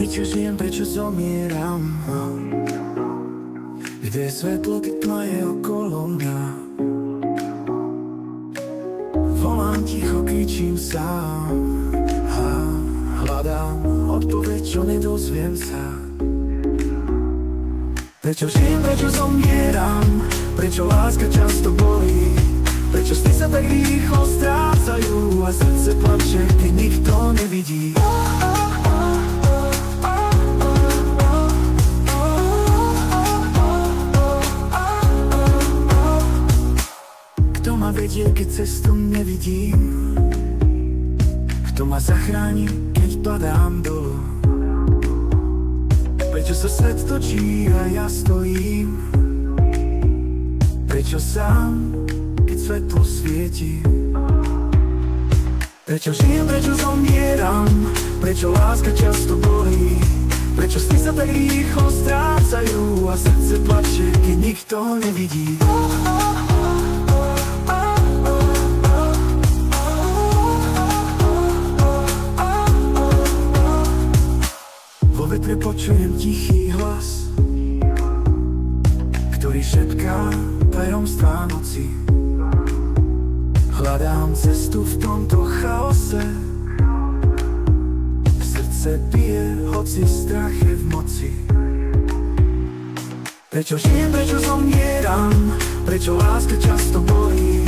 Prečo žijem, prečo zomieram? Kde je svetlo, keď tma je okolo mňa? Volám ticho, kričím sám. Hľadám odpoveď, čo nedozviem sa. Prečo žijem, prečo zomieram? Prečo láska často bolí? Prečo sny sa tak rýchlo strácajú a srdce plače, keď nikto nevidí? Kto ma vedie, keď cestu nevidím? Kto ma zachráni, keď padám dolu? Prečo sa svet točí a ja stojím? Prečo sám, keď svetlo svieti? Prečo žijem, prečo zomieram? Prečo láska často bolí? Prečo sny sa tak rýchlo strácajú a srdce plače, keď nikto nevidí? Vo vetre počujem tichý hlas, ktorý šepká tajomstvá noci. Hľadám cestu v tomto chaose, srdce bije, hoci strach je v moci. Prečo žijem, prečo zomieram? Prečo láska často bolí?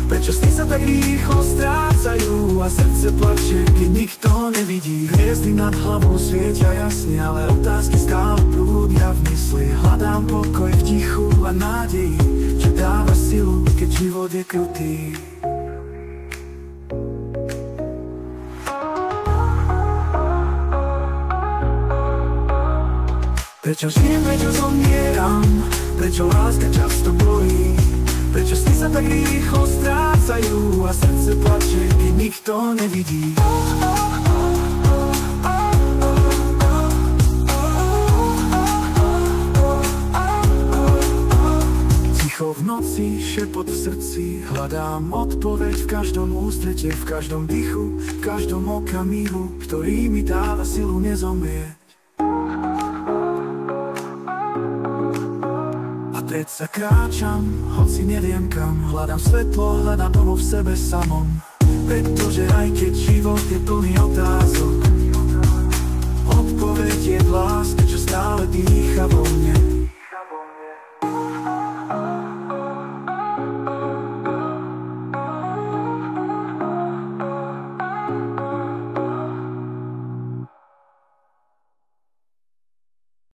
Prečo sny sa tak rýchlo strácajú a srdce plače, keď nikto nevidí? Hviezdy nad hlavou svietia jasne, ale otázky stále prúdia v mysli. Hľadám pokoj v tichu a nádeji, čo dáva silu, keď život je krutý. Prečo žijem, prečo zomieram? Prečo láska často bolí? Prečo sny sa tak rýchlo strácajú a srdce plače, keď nikto nevidí? Ticho v noci, šepot v srdci, hľadám odpoveď v každom ústrete, v každom dychu, v každom okamihu, ktorý mi dáva silu nezomrieť. Predsa kráčam, hoci neviem kam. Hľadám svetlo, hľadám domov v sebe samom. Pretože aj keď život je plný otázok, odpoveď je v láske, čo stále dýcha vo mne.